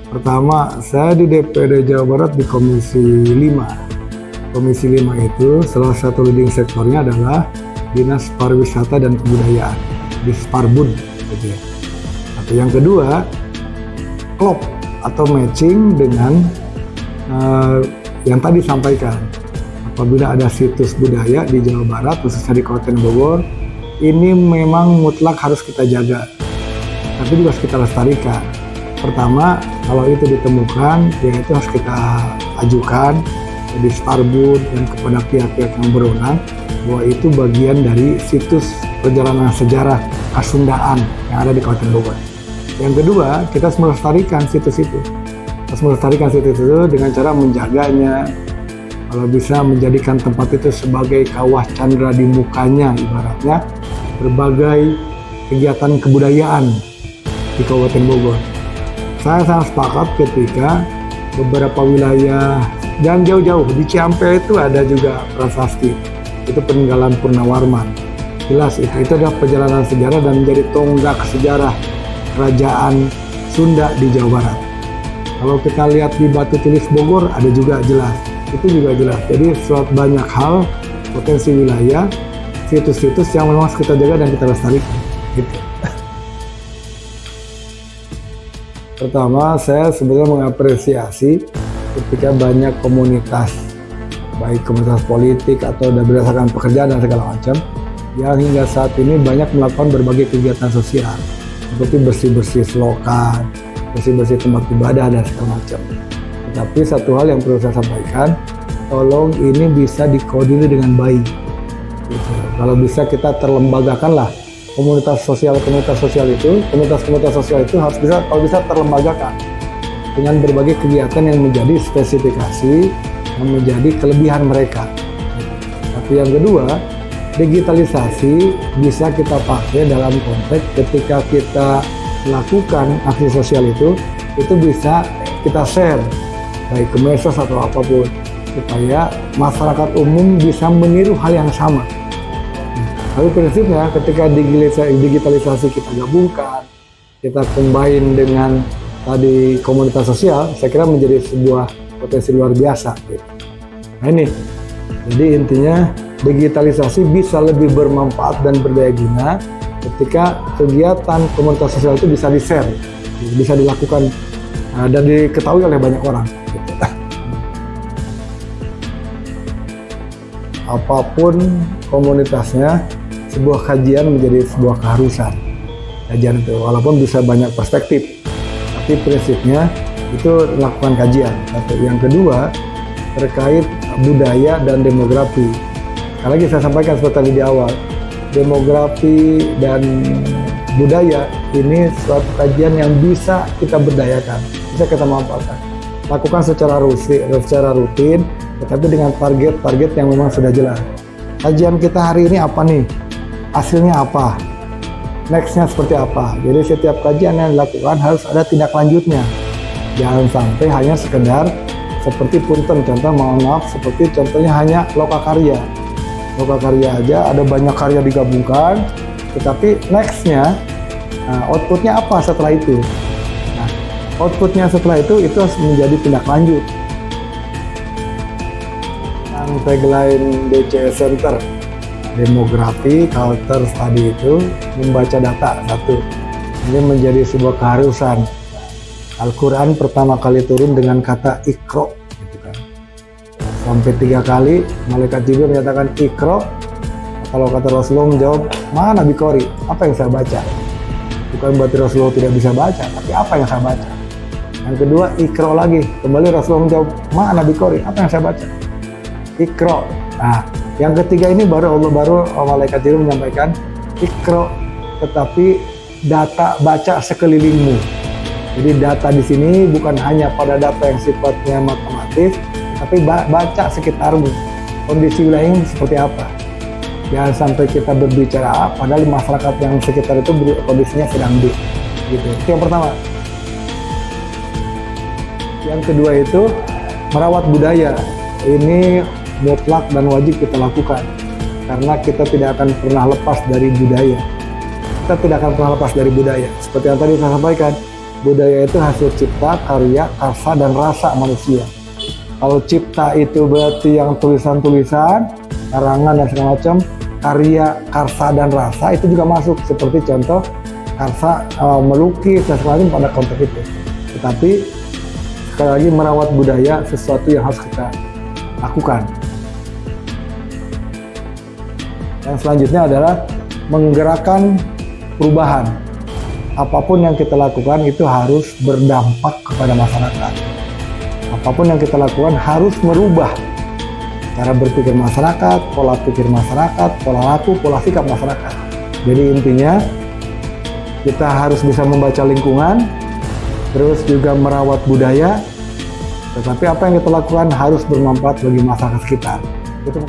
Pertama, saya di DPD Jawa Barat di Komisi 5. Komisi 5 itu salah satu leading sektornya adalah Dinas Pariwisata dan Kebudayaan, Disparbud gitu ya. Atau yang kedua, klop atau matching dengan yang tadi disampaikan. Apabila ada situs budaya di Jawa Barat, khususnya di Kabupaten Bogor, ini memang mutlak harus kita jaga, tapi juga harus kita lestarikan. Pertama, kalau itu ditemukan, ya itu harus kita ajukan di Starbud dan kepada pihak-pihak yang berwenang bahwa itu bagian dari situs perjalanan sejarah Kasundaan yang ada di Kabupaten Bogor. Yang kedua, kita harus melestarikan situs itu. Harus melestarikan situs itu dengan cara menjaganya, kalau bisa menjadikan tempat itu sebagai kawah candra di mukanya, ibaratnya berbagai kegiatan kebudayaan di Kabupaten Bogor. Saya sangat sepakat ketika beberapa wilayah dan jauh-jauh di Ciampea itu ada juga prasasti, itu peninggalan Purnawarman. Jelas itu adalah perjalanan sejarah dan menjadi tonggak sejarah kerajaan Sunda di Jawa Barat. Kalau kita lihat di Batu Tulis Bogor ada juga jelas, itu juga jelas. Jadi suatu banyak hal potensi wilayah, situs-situs yang memang harus kita jaga dan kita lestarikan. Gitu. Pertama, saya sebenarnya mengapresiasi ketika banyak komunitas, baik komunitas politik atau berdasarkan pekerjaan dan segala macam, yang hingga saat ini banyak melakukan berbagai kegiatan sosial, seperti bersih-bersih selokan, bersih-bersih tempat ibadah dan segala macam. Tetapi satu hal yang perlu saya sampaikan, tolong ini bisa dikoordinir dengan baik. Gitu. Kalau bisa kita terlembagakanlah komunitas sosial itu harus bisa, kalau bisa terlembagakan dengan berbagai kegiatan yang menjadi spesifikasi, yang menjadi kelebihan mereka. Tapi yang kedua, digitalisasi bisa kita pakai dalam konteks ketika kita lakukan aksi sosial itu bisa kita share, baik ke medsos atau apapun, supaya masyarakat umum bisa meniru hal yang sama. Tapi prinsipnya ketika digitalisasi kita gabungkan, kita combine dengan tadi komunitas sosial, saya kira menjadi sebuah potensi luar biasa. Gitu. Nah ini, jadi intinya digitalisasi bisa lebih bermanfaat dan berdaya guna ketika kegiatan komunitas sosial itu bisa di-share, bisa dilakukan dan diketahui oleh banyak orang. Gitu. Apapun komunitasnya, sebuah kajian menjadi sebuah keharusan. Kajian itu walaupun bisa banyak perspektif, tapi prinsipnya itu lakukan kajian. Satu. Yang kedua, terkait budaya dan demografi. Sekali lagi saya sampaikan seperti tadi di awal, demografi dan budaya ini suatu kajian yang bisa kita berdayakan, bisa kita manfaatkan. Lakukan secara rutin, tetapi dengan target-target yang memang sudah jelas. Kajian kita hari ini apa nih? Hasilnya apa? Nextnya seperti apa? Jadi setiap kajian yang dilakukan harus ada tindak lanjutnya. Jangan sampai hanya sekedar seperti punten, contoh mohon maaf, seperti contohnya hanya lokakarya. Lokakarya aja, ada banyak karya digabungkan, tetapi nextnya, outputnya apa setelah itu? Nah, outputnya setelah itu harus menjadi tindak lanjut. Yang tagline DCS Center, demografi, culture study itu membaca data satu. Ini menjadi sebuah keharusan. Al-Quran pertama kali turun dengan kata Iqra, gitu kan. Sampai 3 kali malaikat Jibril menyatakan Iqra. Kalau kata Rasulullah menjawab, mana Bikori? Apa yang saya baca? Bukan berarti Rasulullah tidak bisa baca, tapi apa yang saya baca? Yang kedua, Iqra lagi. Kembali Rasulullah menjawab, mana Bikori? Apa yang saya baca? Iqra. Nah, yang ketiga ini baru malaikat Jibril menyampaikan Iqra, tetapi data baca sekelilingmu. Jadi data di sini bukan hanya pada data yang sifatnya matematis, tapi baca sekitarmu. Kondisi wilayahnya seperti apa? Jangan sampai kita berbicara padahal masyarakat yang sekitar itu kondisinya sedang gitu. Itu yang pertama. Yang kedua itu merawat budaya. Ini mutlak dan wajib kita lakukan karena kita tidak akan pernah lepas dari budaya. Seperti yang tadi saya sampaikan, budaya itu hasil cipta, karya, karsa, dan rasa manusia. Kalau cipta itu berarti yang tulisan-tulisan, karangan dan segala macam. Karya, karsa, dan rasa itu juga masuk, seperti contoh karsa melukis dan segala macam pada konteks itu. Tetapi sekali lagi, merawat budaya sesuatu yang harus kita lakukan. Yang selanjutnya adalah menggerakkan perubahan. Apapun yang kita lakukan itu harus berdampak kepada masyarakat. Apapun yang kita lakukan harus merubah cara berpikir masyarakat, pola pikir masyarakat, pola laku, pola sikap masyarakat. Jadi intinya kita harus bisa membaca lingkungan, terus juga merawat budaya, tetapi apa yang kita lakukan harus bermanfaat bagi masyarakat sekitar. Itu